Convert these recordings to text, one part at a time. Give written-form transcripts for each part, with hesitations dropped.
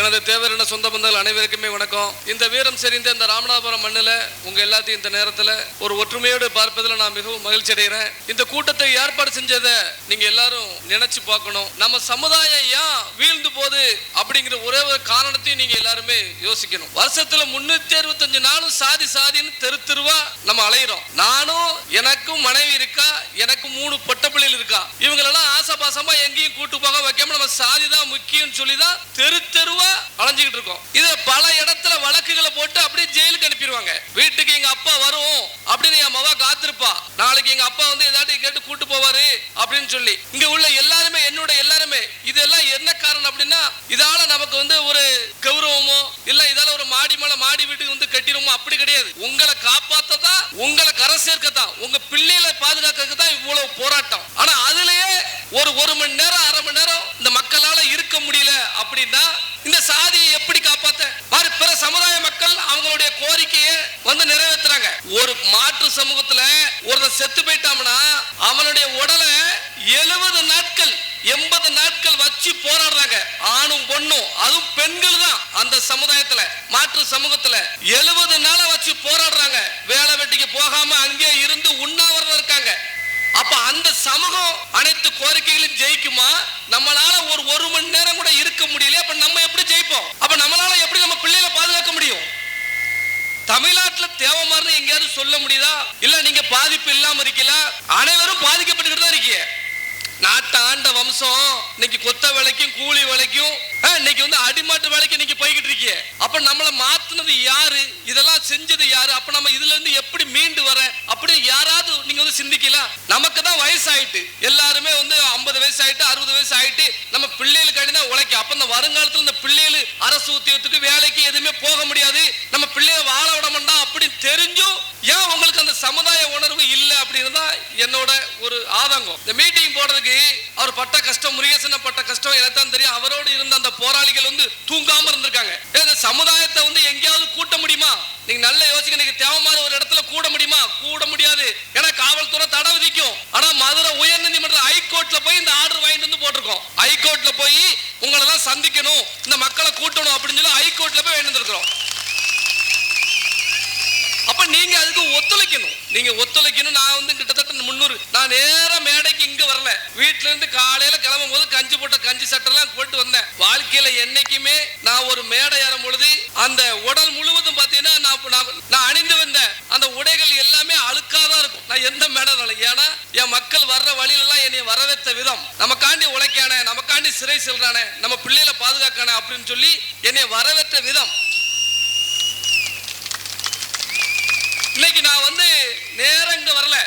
எனது தேவரின சொந்த பந்தங்கள் அனைவருக்குமே வணக்கம். இந்த வீரம் செறிந்த இந்த ராமநாதபுரம் மண்ணில் உங்க எல்லாத்தையும் இந்த நேரத்தில் ஒரு ஒற்றுமையோடு பார்ப்பதில் நான் மிகவும் மகிழ்ச்சி அடைகிறேன். இந்த கூட்டத்தை ஏற்பாடு செஞ்சதை நீங்க எல்லாரும் நினைச்சு பார்க்கணும். நம்ம சமுதாயம் ஏன் வீழ்ந்து போகுது அப்படிங்கிற ஒரே ஒரு காரணத்தையும் நீங்க எல்லாருமே யோசிக்கணும். வருஷத்துல 365 நாளும் சாதி சாதின்னு தெரு தெருவா நம்ம அலையிறோம். நானும் எனக்கும் மனைவி இருக்கா, எனக்கு 3 பொட்ட பிள்ளைகள் இருக்கா. இவங்களெல்லாம் ஆசபாசமா எங்கேயும் கூட்டு போக வைக்காம நம்ம சாதி தான் முக்கியம் சொல்லிதான் தெரு தெருவா அலைஞ்சிட்டு இருக்கோம். இது பல இடத்துல வழக்குகளை போட்டு அப்படியே ஜெயிலுக்கு அனுப்பிடுவாங்க. வீட்டுக்கு எங்க அப்பா வரும் அப்படின்னு என் மவா காத்திருப்பா. நாளைக்கு எங்க அப்பா வந்து ஏதாட்டி கேட்டு கூட்டு போவாரு அப்படின்னு சொல்லி இங்க உள்ள எல்லாருமே என்னோட எல்லாருமே இதெல்லாம் என்ன காரணம் அப்படின்னா, இதால நமக்கு வந்து ஒரு கௌரவமோ இல்ல இதால ஒரு மாடி மேல மாடி வீட்டுக்கு வந்து கட்டிடுமோ அப்படி கிடையாது. உங்களை காப்பாத்ததான், உங்களை கரை சேர்க்கத்தான், உங்க பிள்ளைகளை பாதுகாக்கிறதுக்கு தான் இவ்வளவு போராட்டம். ஆனா அதுலயே ஒரு மணி நேரம் 1/2 மணி நேரம் இந்த மக்களால இருக்க முடியல அப்படின்னா இந்த சாதியை எப்படி காப்பாத்த? பிற சமுதாய மக்கள் அவங்களுடைய கோரிக்கையை வந்து நிறைவேற்றுறாங்க. ஒரு மாற்று சமூகத்துல ஒருத்தன் செத்து போயிட்டான்னா அவனுடைய உடலை 70 நாட்கள் 80 நாட்கள் வச்சு போராடுறாங்க. ஆணும் பொண்ணும், அதுவும் பெண்கள் தான் அந்த சமுதாயத்துல மாற்று சமூகத்துல 70 நாள வச்சு போராடுறாங்க. வேலை வெட்டிக்கு போகாம அங்கே இருந்து உண்ணாவிரதம் இருக்காங்க. அப்ப அந்த சமூகம் அனைத்து கோரிக்கைகளும் ஜெயிக்குமா? நம்மளால ஒரு மணி நேரம் கூட இருக்க முடியல. அப்ப நம்ம எப்படி ஜெயிப்போம்? அப்ப நம்மளால எப்படி நம்ம பிள்ளைகளை பாதுகாக்க முடியும்? தமிழ்நாட்டுல தேவைமாறு எங்கேயாவது சொல்ல முடியுதா? இல்ல நீங்க பாதிப்பு இல்லாம இருக்கல, அனைவரும் பாதிக்கப்பட்டு தான் இருக்கீங்க. நாட்டை ஆண்ட வம்சம் இன்னைக்கு கொத்த வேலைக்கும் கூலி வேலைக்கும் இன்னைக்கு வந்து அடிமாட்டு வேலைக்கு இன்னைக்கு போய்கிட்டு இருக்கீங்க. அப்ப நம்மள மாத்துனது யாரு? இதெல்லாம் செஞ்சது யாரு? அப்ப நம்ம இதுல இருந்து எப்படி மீண்டு வர அப்படி யாராவது நீங்க வந்து சிந்திக்கலாம். நமக்கு தான் வயசாயிட்டு, எல்லாருமே வந்து 50 வயசு ஆயிட்டு 60 வயசு ஆயிட்டு நம்ம பிள்ளைகளுக்கு தான் உழைக்க. அப்ப இந்த வருங்காலத்துல இந்த பிள்ளைகள் அரசு உத்தியோகத்துக்கு வேலைக்கு எதுவுமே போக முடியாது. நம்ம பிள்ளைய வாழ விட மாட்டோம் அப்படின்னு தெரிஞ்சும் ஏன் உங்களுக்கு அந்த சமுதாய உணர்வு இல்லை அப்படின்னு தான் என்னோட ஒரு ஆதங்கம். இந்த மீட்டிங் போடுறதுக்கு அவர் பட்ட கஷ்டம், முருகேசன் பட்ட கஷ்டம் எனக்கு தெரியும். அவரோடு இருந்த அந்த போராளிகள் வந்து தூங்காம இருந்திருக்காங்க. சமுதாயத்தை வந்து எங்கேயாவது கூட்ட முடியுமா? நீங்க நல்ல யோசிக்க. நீங்க தேவையான ஒரு இடத்துல கூட முடியுமா? கூட முடியாது. ஏன்னா காவல்துறை தடை விதிக்கும். ஆனா மதுரை உயர் நீதிமன்ற ஹைகோர்ட்ல போய் இந்த ஆர்டர் வாங்கிட்டு வந்து போட்டிருக்கோம். ஹைகோர்ட்ல போய் உங்களை எல்லாம் சந்திக்கணும், இந்த மக்களை கூட்டணும் அப்படின்னு சொல்லி ஹைகோர்ட்ல போய் வாங்கிட்டு வந்துருக்கிறோம். அப்ப நீங்க அதுக்கு ஒத்துழைக்கணும். நீங்க ஒத்துழைக்கணும். நான் வந்து கிட்டத்தட்ட 300 நான் நேரம் மேடைக்கு இங்க வரல. வீட்டுல இருந்து காலையில கிளம்பும் போது கஞ்சி போட்ட கஞ்சி சட்டெல்லாம் போட்டு வந்தேன். வாழ்க்கையில என்னைக்குமே நான் ஒரு மேடை ஏறும் பொழுது அந்த உடல் முழுவதும் பாத்தீங்கன்னா நான் அணிந்து வந்த அந்த உடைகள் எல்லாமே அழுக்காதான் இருக்கும். நான் எந்த மேடை, ஏன்னா என் மக்கள் வர்ற வழியில எல்லாம் என்னை வரவேற்ற விதம், நமக்காண்டி உழைக்கானே, நமக்காண்டி சிறை செல்றானே, நம்ம பிள்ளைகளை பாதுகாக்கானே அப்படின்னு சொல்லி என்னை வரவேற்ற விதம். இன்னைக்கு நான் வந்து நேரம் இங்க வரல.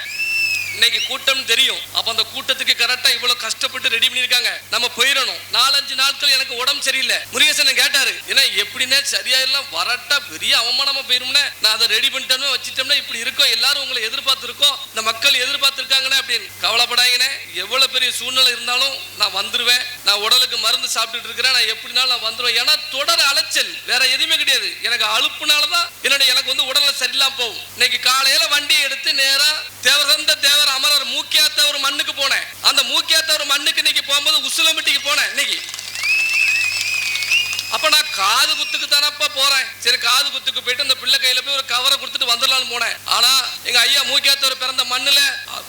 இன்னைக்கு கூட்டம் தெரியும். அப்ப அந்த கூட்டத்துக்கு கரெக்டா இவ்வளவு கஷ்டப்பட்டு ரெடி பண்ணிருக்காங்க. நம்ம போயிடணும். 4-5 நாட்கள் எனக்கு உடம்பு சரியில்லை. முருகேசன் கேட்டாரு, ஏன்னா எப்படின்னா சரியா எல்லாம் வரட்டா பெரிய அவமானமா போயிரும்னே, நான் அதை ரெடி பண்ணிட்டோம்னு வச்சுட்டோம்னா இப்படி இருக்கும், எல்லாரும் உங்களை எதிர்பார்த்து இருக்கோம், இந்த மக்கள் எதிர்பார்த்திருக்காங்கன்னு அப்படின்னு. கவலைப்படாங்கன்னு, எவ்வளவு பெரிய சூழ்நிலை இருந்தாலும் நான் வந்துருவேன். நான் உடலுக்கு மருந்து சாப்பிட்டுட்டு இருக்கிறேன். நான் எப்படினாலும் நான் வந்துருவேன். ஏன்னா தொடர் அலைச்சல், வேற எதுவுமே கிடையாது. எனக்கு அலுப்புனாலதான் எனக்கு வந்து உடல்ல சரியில்லாம போகும். இன்னைக்கு காலையில வண்டியை எடுத்து நேரா தேவர் அமரர் மூக்கியாத்தவர் மண்ணுக்கு போனேன். அந்த மூக்கியாத்தவர் மண்ணுக்கு இன்னைக்கு போகும்போது உசிலம்பட்டிக்கு போனேன் இன்னைக்கு. அப்ப நான் காது குத்துக்கு தானப்பா போறேன். சரி, காது குத்துக்கு போயிட்டு அந்த பிள்ளை கையில போய் ஒரு கவரை கொடுத்துட்டு வந்துடலாம்னு போனேன். ஆனா எங்க ஐயா மூக்கியாத்தவர் பிறந்த மண்ணுல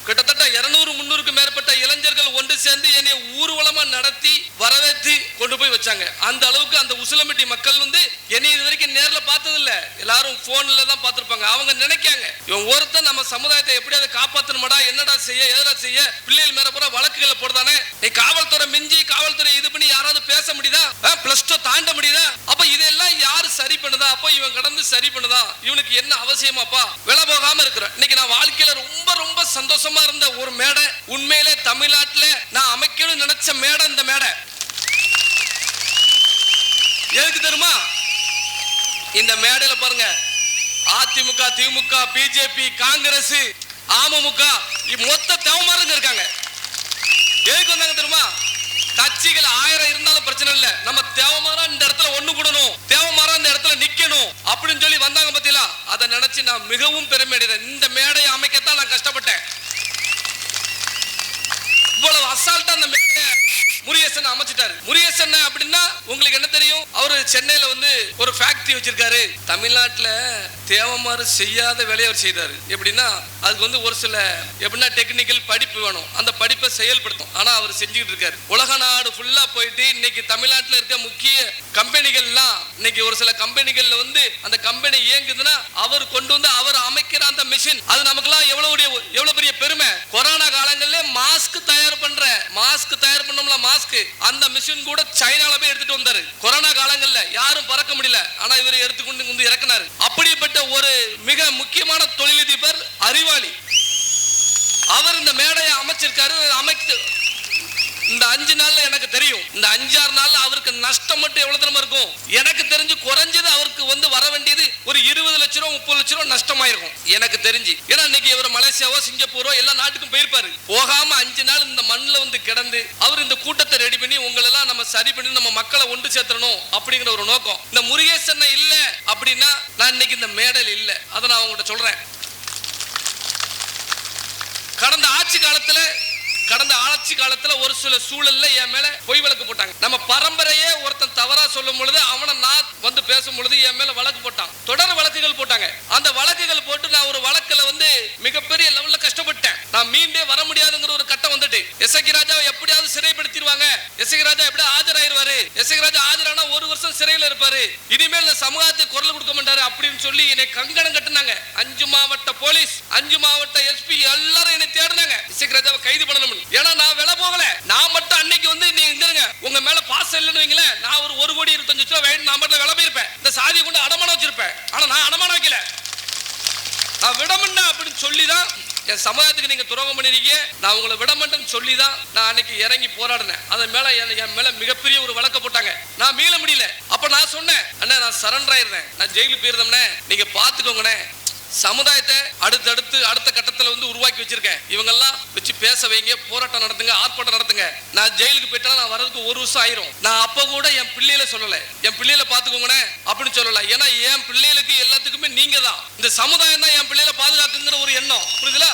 கிட்டத்தட்ட 200-300க்கும் மேற்பட்ட இளைஞர்கள் ஒன்று சேர்ந்து என்னை ஊர்வலமா நடத்தி வரவேற்று கொண்டு போய் வச்சாங்க. அந்த அளவுக்கு அந்த உசிலம்பட்டி மக்கள் வந்து என்னை இது வரைக்கும் நேர்ல பார்த்தது இல்ல, எல்லாரும் போன்ல தான் பார்த்திருப்பாங்க. அவங்க நினைக்காங்க இவன் ஒருத்தன் நம்ம சமுதாயத்தை எப்படியாவது காப்பாத்தணுமாடா, என்னடா செய்ய, எதனா செய்ய, பிள்ளைகள் மேல பூரா வழக்குகளை போடுதானே. நீ காவல்துறை மிஞ்சி காவல்துறை இது பண்ணி யாராவது பேச முடியுதா? +2 தாண்ட முடியுதா? அப்ப இதெல்லாம் யாரு சரி பண்ணுதா? அப்ப இவன் கடந்து சரி பண்ணுதா? இவனுக்கு என்ன அவசியமாப்பா? விலை போகாம இருக்கிறேன். இன்னைக்கு நான் வாழ்க்கையில ரொம்ப ரொம்ப சந்தோஷமா இருந்த ஒரு மேடை, உண்மையிலே தமிழ்நாட்டுல நான் அமைக்கணும்னு நினைச்ச மேடை இந்த மேடை. எதுக்கு தெரியுமா? இந்த மேடையில பாருங்க, அதிமுக, திமுக, பிஜேபி, காங்கிரஸ், அமமுக மொத்த தேவமாருங்க இருக்காங்க. எதுக்கு வந்தாங்க தெரியுமா? கட்சிகள் 1000 இருந்தாலும் பிரச்சனை இல்ல, நம்ம தேவமாரா இந்த இடத்துல ஒண்ணு கூடணும், தேவமாரா இந்த இடத்துல நிக்கணும் அப்படின்னு சொல்லி வந்தாங்க பத்தியா. அதை நினைச்சு நான் மிகவும் பெருமை அடைகிறேன். இந்த மேடையை அமைக்கத்தான் நான் கஷ்டப்பட்டேன். இவ்வளவு அசால்ட்டா அந்த மேடையை முருகேசன் அமைச்சிட்டாரு. முருகேசன் அப்படின்னா உங்களுக்கு என்ன தெரியும்? அவரு சென்னையில வந்து ஒரு ஃபேக்டரி வச்சிருக்காரு. தமிழ்நாட்டுல தேவமாறு செய்யாத வேலையை அவர் செய்தாரு. எப்படின்னா அதுக்கு வந்து ஒரு சில எப்படின்னா டெக்னிக்கல் படிப்பு வேணும், அந்த படிப்பை செயல்படுத்தும். ஆனா அவர் செஞ்சுக்கிட்டு இருக்காரு. உலக நாடு ஃபுல்லா போயிட்டு இன்னைக்கு தமிழ்நாட்டில் இருக்க முக்கிய கம்பெனிகள்லாம் இன்னைக்கு ஒரு சில கம்பெனிகள்ல வந்து அந்த கம்பெனி இயங்குதுன்னா அவர் கொண்டு வந்து அவர் அமைக்கிற அந்த மிஷின், அது நமக்குலாம் எவ்வளவு பெரிய பெருமை. கொரோனா காலங்களிலே மாஸ்க் தயார் பண்ணோம்ல, மாஸ்க் அந்த மிஷின் கூட சைனால போய் எடுத்துட்டு வந்தாரு. கொரோனா காலங்கள்ல யாரும் பறக்க முடியல, ஆனா இவர் எடுத்துக்கொண்டு வந்து இறக்குனாரு. அப்படிப்பட்ட ஒரு மிக முக்கியமான தொழிலதிபர், அறிவாளி. அவர் இந்த மேடையை அமைச்சிருக்காரு. இந்த 5 நாள்ல எனக்கு தெரியும், இந்த 5-6 நாள்ல அவருக்கு நஷ்டம் மட்டும் எவ்வளவு தரமா இருக்கும் எனக்கு தெரிஞ்சு. குறைஞ்சது அவருக்கு வந்து வர வேண்டியது ஒரு 20 லட்சம் ரூபா 30 லட்சம் ரூபா நஷ்டமாயிருக்கும் எனக்கு தெரிஞ்சு. ஏன்னா இன்னைக்கு இவர் மலேசியாவோ சிங்கப்பூரோ எல்லா நாட்டுக்கும் போயிருப்பாரு. போகாம 5 நாள் இந்த மண்ணில் வந்து கிடந்து அவர் இந்த கூட்டத்தை ரெடி பண்ணி உங்களெல்லாம் நம்ம சரி பண்ணி நம்ம மக்களை ஒன்று சேர்த்தணும் அப்படிங்கிற ஒரு நோக்கம். இந்த முருகேசன் இல்ல அப்படின்னா நான் இன்னைக்கு இந்த மேடையில் இல்ல. அதை நான் உங்கள்கிட்ட சொல்றேன். கடந்த ஆட்சி காலத்துல ஒரு சில சூழல்ல என் மேல பொய் வழக்கு போட்டாங்க. நம்ம பரம்பரையே ஒருத்தன் தவறா சொல்லும் பொழுது அவனை நான் வந்து பேசும் பொழுது என் மேல வழக்கு போட்டான். தொடர் வழக்குகள் போட்டாங்க. அந்த வழக்குகள் போட்டு நான் ஒரு வழக்குல வந்து மிகப்பெரிய லெவல்ல கஷ்டப்பட்டேன். நான் மீண்டே வர முடியாதுங்கிற ஒரு கட்டம் வந்துட்டு எஸ்ஐகி ராஜாவை எப்படியாவது சிறைப்படுத்திடுவாங்க, எஸ்ஐகி ராஜா எப்படி ஆஜராயிருவாரு, எஸ்ஐகி ராஜா ஆஜரானா 1 வருஷம் சிறையில இருப்பாரு, இனிமேல் இந்த சமூகத்துக்கு குரல் கொடுக்க மாட்டாரு அப்படின்னு சொல்லி என்னை கங்கணம் கட்டுனாங்க. 5 மாவட்ட போலீஸ், 5 மாவட்ட எஸ்பி எல்லாரும் என்னை தேடினாங்க எஸ்ஐகி ராஜாவை கைது பண்ணணும். ஏன்னா நான் விலை போகல. நான் மட்டும் அன்னைக்கு வந்து நீங்க உங்க மேல பாஸ் இல்லைன்னு வைங்களேன், நான் ஒரு 1,25,00,000 ரூபாய் வேணும், நான் மட்டும் விலை போயிருப்பேன். இந்த சாதியை கொண்டு அடமானம் வச்சிருப்பேன். ஆனா நான் அடமானம் வைக்கல, நான் விடமுன்னா அப்படின்னு சொல்லிதான் என் சமுதாயத்துக்கு நீங்க துரோகம் பண்ணிருக்கீங்க, நான் உங்களை விட மாட்டேன்னு சொல்லிதான் நான் அன்னைக்கு இறங்கி போராடினேன். அதன் மேல என் மேல மிகப்பெரிய ஒரு வழக்க போட்டாங்க. நான் மீள முடியல. அப்ப நான் சொன்னேன், அண்ணா நான் சரண்டர் ஆயிருந்தேன், நான் ஜெயிலுக்கு போயிருந்தேன், நீங்க பாத்துக்கோங்கண்ணே. சமுதாயத்தை அடுத்த கட்டத்தில் வந்து உருவாக்கி வச்சிருக்கேன். இவங்க எல்லாம் வச்சு பேச வைங்க, போராட்டம் நடத்துங்க, ஆர்ப்பாட்டம் நடத்துங்க. நான் ஜெயிலுக்கு போயிட்டா நான் வரதுக்கு 1 வருஷம் ஆயிரும். நான் அப்ப கூட என் பிள்ளைகளை சொல்லல, என் பிள்ளைகளை பாத்துக்கோங்கண்ணே அப்படின்னு சொல்லல. ஏன்னா என் பிள்ளைகளுக்கு எல்லாத்துக்குமே நீங்க தான், இந்த சமுதாயம் தான் என் பிள்ளைகளை பாதுகாக்குங்கிற ஒரு எண்ணம். புரியுதுல?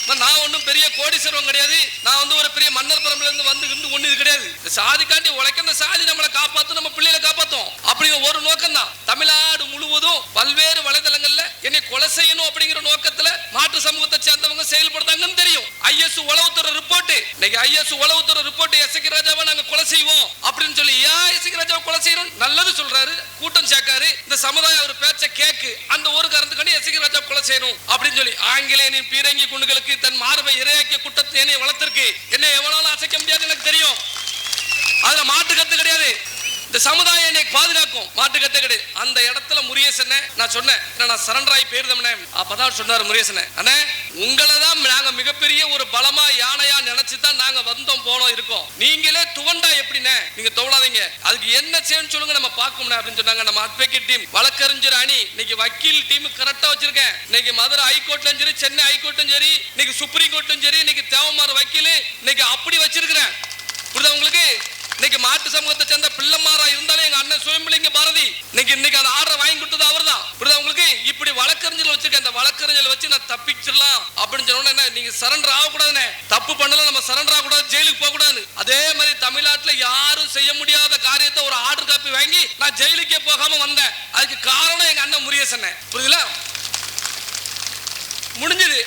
நான் ஒன்றும் பெரிய கோடீஸ்வரம் கிடையாது, நான் வந்து ஒரு பெரிய மன்னர் பரம்பரையில இருந்து வந்து ஒண்ணு இது கிடையாது. சாதிக்காண்டி உழைக்க, இந்த சாதி நம்மளை காப்பாத்தும், நம்ம பிள்ளைகளை காப்பாத்தும் அப்படிங்கிற ஒரு நோக்கம் தான். தமிழ்நாடு முழுவதும் பல்வேறு வலைதளங்கள்ல என்னை கொலை செய்யணும் அப்படிங்கிற நோக்கத்துல மாற்று சமூகத்தை சேர்ந்தவங்க செயல்படுத்தாங்கன்னு தெரியும். ஐஎஸ் உளவுத்துறை ரிப்போர்ட், இன்னைக்கு ஐஎஸ் உளவுத்துறை ரிப்போர்ட் எஸ்ஐகி ராஜாவை நாங்க கொலை செய்வோம் அப்படின்னு சொல்லி, ஏன் எஸ்ஐகி ராஜாவை கொலை செய்யறோம் நல்லது சொல்றாரு, கூட்டம் சேர்க்காரு, இந்த சமுதாயம் ஒரு பேச்ச கேக்கு, அந்த ஒரு காரணத்துக்காண்டி எஸ்ஐகி ராஜா கொலை செய்யணும் அப்படின்னு சொல்லி ஆங்கிலேயனின் பீரங்கி குண்டுகளுக்கு தன் மார்பை இரையாக்கிய குற்றத்தை என்னை வளர்த்திருக்கு. என்னை எவ்வளவு அசைக்க முடியாது எனக்கு தெரியும். அதுல மாட்டு கத்து கிடையாது. இந்த சமுதாயம் என்னை பாதுகாக்கும், மாட்டு கத்து கிடையாது. அந்த இடத்துல முருகேசன் நான் சொன்னேன், நான் சரண்டர் ஆகி போயிருந்தேன். அப்பதான் சொன்னாரு முருகேசன், அண்ணே உங்களை தான் நாங்க மிகப்பெரிய ஒரு பலமா யானையா நினைச்சுதான் நாங்க வந்தோம் போனோம் இருக்கோம். நீங்களே துவண்டா எப்படின்னு நீங்க தோழாதீங்க, அதுக்கு என்ன செய்யணும் சொல்லுங்க, நம்ம பார்க்கணும் அப்படின்னு சொன்னாங்க. நம்ம அட்வொகேட் டீம், வழக்கறிஞர் அணி, இன்னைக்கு வக்கீல் டீம் கரெக்டா வச்சிருக்கேன். இன்னைக்கு மதுரை ஹைகோர்ட்லயும் சரி, சென்னை ஹைகோர்ட்டும் சரி, இன்னைக்கு சுப்ரீம் கோர்ட்டும் சரி, இன்னைக்கு தேவமார் வக்கீல் இன்னைக்கு அப்படி வச்சிருக்கிறேன். புரியுதா உங்களுக்கு? இன்னைக்கு மாட்டு சமூகத்தை சேர்ந்த பிள்ளைமாரா இருந்தாலும் எங்க அண்ணன் சுயம்பலிங்க பாரதி இன்னைக்கு அந்த ஆர்டர் வாங்கி கொடுத்தது அவர் தான். புரியுதா உங்களுக்கு? இப்படி வழக்கறிஞர்கள் வச்சிருக்கேன். அந்த வழக்கறிஞர்கள் வச்சு நான் தப்பிச்சிடலாம் அப்படின்னு சொன்னா, நீங்க சரண்டர் ஆகக்கூடாதுன்னு, தப்பு பண்ணல நம்ம சரண்டர் ஆகக்கூடாது, ஜெயிலுக்கு போக கூடாது. அதே மாதிரி தமிழ்நாட்டுல யாரும் செய்ய முடியாத காரியத்தை ஒரு ஆர்டர் காப்பி வாங்கி நான் ஜெயிலுக்கே போகாம வந்தேன். அதுக்கு காரணம் எங்க அண்ணன் முருகேசன். புரியுதுல? முடிஞ்சது.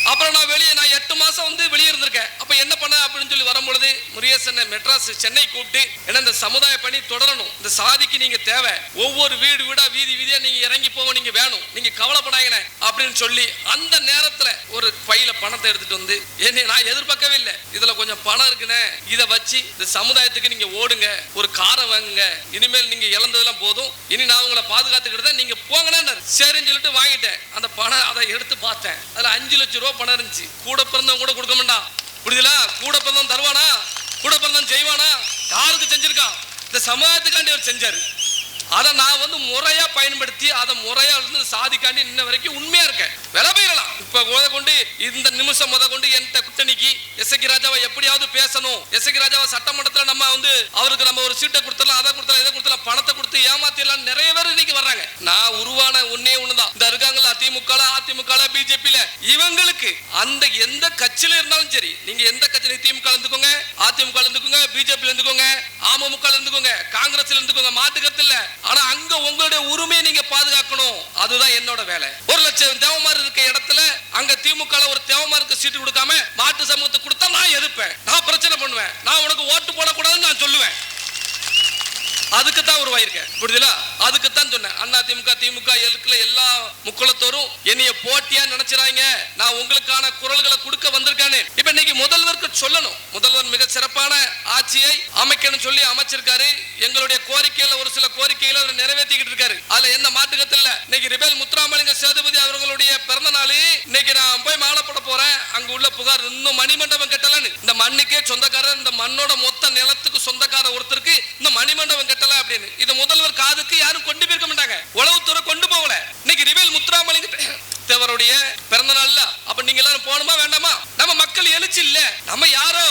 அப்புறம் நான் 8 மாசம் வந்து வெளியே இருந்திருக்கேன். அப்ப என்ன பண்ண அப்படின்னு சொல்லி வரும்பொழுது முருகேசன் மெட்ராஸ் சென்னை கூப்பிட்டு, என்ன இந்த சமுதாய பணி தொடரணும், இந்த சாதிக்கு நீங்க தேவை, ஒவ்வொரு வீடா வீதி வீதியா நீங்க இறங்கி போக நீங்க வேணும், நீங்க கவலைப்படாங்க அப்படின்னு சொல்லி அந்த நேரத்துல ஒரு பையில பணத்தை எடுத்துட்டு வந்து என்ன நான் எதிர்பார்க்கவே இல்லை, இதுல கொஞ்சம் பணம் இருக்குன்னு, இதை வச்சு இந்த சமுதாயத்துக்கு நீங்க ஓடுங்க, ஒரு காரை வாங்குங்க, இனிமேல் நீங்க இழந்ததெல்லாம் போதும், இனி நான் உங்களை பாதுகாத்துக்கிட்டு தான் நீங்க போங்கன்னு சரின்னு சொல்லிட்டு வாங்கிட்டேன். அந்த பணம் அதை எடுத்து பார்த்தேன், அதுல 5 லட்சம் ரூபாய் பணம் இருந்துச்சு. கூட பிறந்தவங்க கூட கொடுக்க மாட்டான். புரியுதுல? கூட பிறந்தவன் தருவானா? கூட பிறந்தவன் செய்வானா? யாருக்கு செஞ்சிருக்கான்? இந்த சமுதாயத்துக்காண்டி அவர் செஞ்சாரு. அதை நான் வந்து முறையா பயன்படுத்தி அதை முறையா இருந்து சாதிக்காண்டி இன்ன வரைக்கும் உண்மையா இருக்கேன். விலை போயிடலாம். இப்ப கொண்டு இந்த நிமிஷம் கொண்டு என்கிட்ட கூட்டணிக்கு எஸ்ஐகி ராஜாவை எப்படியாவது பேசணும், எஸ்ஐகி ராஜாவை சட்டமன்றத்தில் நம்ம வந்து அவருக்கு நம்ம ஒரு சீட்டை கொடுத்துடலாம், அதை கொடுத்தலாம், இதை கொடுத்தலாம், பணத்தை கொடுத்து ஏமாத்திடலாம் நிறைய பேர் இன்னைக்கு வர்றாங்க. நான் உருவான ஒன்னே ஒண்ணுதான், இந்த இருக்காங்களா அதிமுக பிஜேபியில, இவங்களுக்கு அந்த எந்த கட்சியில இருந்தாலும் சரி, நீங்க எந்த கட்சியில திமுக இருந்துக்கோங்க, அதிமுக இருந்துக்கோங்க, பிஜேபி இருந்துக்கோங்க, அமமுக இருந்துக்கோங்க, காங்கிரஸ்ல இருந்துக்கோங்க, மாட்டுக்கருத்து இல்ல. ஆனா அங்க உங்களுடைய உரிமையை நீங்க பாதுகாக்கணும். அதுதான் என்னோட வேலை. 1 லட்சம் தேவமாறு இருக்க இடத்துல அங்க திமுக ஒரு தேவமாருக்கு சீட்டு கொடுக்காம மாட்டு சமூகத்துக்கு கொடுத்தா நான் எதிர்ப்பேன், நான் பிரச்சனை பண்ணுவேன், நான் உனக்கு ஓட்டு போடக்கூடாதுன்னு நான் சொல்லுவேன். அதுக்கு தான் உருவாயிருக்கேன், புரியுதுல? அதுக்கு தான் சொன்னேன். அண்ணா திமுக திமுக எல்லா முக்குளத்தோரும் என்னைய போட்டியா நினைச்சிராங்க, நான் உங்களுக்கான குரல்களை கொடுக்க வந்திருக்கானே. இப்ப இன்னைக்கு முதல்வருக்கு சொல்லணும், முதல்வர் மிக சிறப்பான ஆட்சியை அமைக்கணும் சொல்லி அமைச்சிருக்காரு. எங்களுடைய கோரிக்கையில ஒரு சில கோரிக்கைகளை அவர் நிறைவேற்றிக்கிட்டு இருக்காரு. அதுல எந்த மாட்டுக்கத்தில் இல்ல. இன்னைக்கு ரிபேல் முத்துராமலிங்க சேதுபதி அவர்களுடைய பிறந்த நாள் இன்னைக்கு நான் போய் மாலை போட போறேன். அங்க உள்ள புகார் இன்னும் மணிமண்டபம் கட்டலன்னு. இந்த மண்ணுக்கே சொந்தக்காரர், இந்த மண்ணோட மொத்த நிலத்துக்கு சொந்தக்கார ஒருத்தருக்கு இந்த மணிமண்டபம் கட்டல அப்படின்னு இது முதல்வர் காதுக்கு யாரும் கொண்டு போயிருக்க மாட்டாங்க, உளவுத்துறை கொண்டு போகல. இன்னைக்கு ரிபேல் முத்துராமலிங்க தேவருடைய பிறந்த நாள்ல அப்ப நீங்க எல்லாரும் போகணுமா வேண்டாமா? நம்ம மக்கள் எழுச்சி இல்ல, நம்ம யாரோ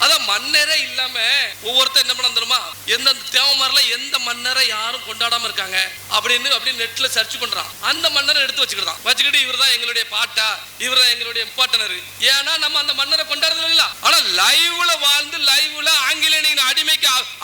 அதான் மன்னரே இல்லாம ஒவ்வொருத்தர் என்ன பண்ண தெரியுமா, எந்த தேவமாரில எந்த மன்னரை யாரும் கொண்டாடாம இருக்காங்க அப்படின்னு நெட்ல சர்ச் பண்றான். அந்த மன்னரை எடுத்து வச்சுக்கிட்டு இவர் தான் எங்களுடைய பாட்டா, இவர் தான் எங்களுடைய முப்பாட்டனர். ஏன்னா நம்ம அந்த மன்னரை கொண்டாடுறது இல்ல. ஆனா லைவ்ல வாழ்ந்து லைவ்ல ஆங்கிலேய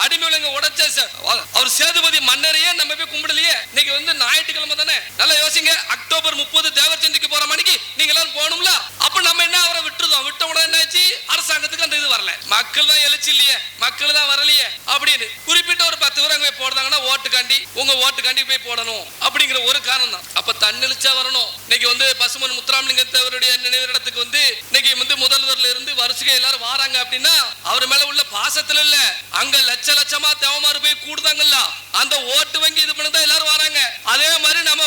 அடிமையில உடைச்ச அவர் சேதுபதி மன்னரையே நம்ம போய் கும்பிடலையே. இன்னைக்கு ஞாயிற்றுக்கிழமை தானே, நல்லா யோசிங்க. அக்டோபர் 30 தேவர் ஜெயந்திக்கு போற மணிக்கு நீங்க எல்லாரும் போகணும்ல. அப்ப நம்ம என்ன அவரை விட்டுருந்தோம், விட்ட உடனே என்ன ஆச்சு, அரசாங்கத்துக்கு அந்த இது வரல, மக்கள் தான் எழுச்சி இல்லையே, மக்கள் தான் வரலையே அப்படின்னு குறிப்பிட்ட ஒரு 10 பேர் அங்க போய் போடுறாங்கன்னா ஓட்டுக்காண்டி, உங்க ஓட்டுக்காண்டி போய் போடணும் அப்படிங்கிற ஒரு காரணம் தான். அப்ப தன்னெழுச்சா வரணும். இன்னைக்கு பசுமன் முத்துராமலிங்க தேவருடைய நினைவிடத்துக்கு இன்னைக்கு முதல்வர்ல இருந்து வருஷம் எல்லாரும் வராங்க அப்படின்னா அவர் மேல உள்ள பாசத்துல இல்ல, அங்க லட்ச லட்சமா தேவமாறு போய் கூடுதாங்கல்ல, அந்த ஓட்டு வங்கி இது பண்ணி தான் எல்லாரும் வராங்க. அதே மாதிரி நம்ம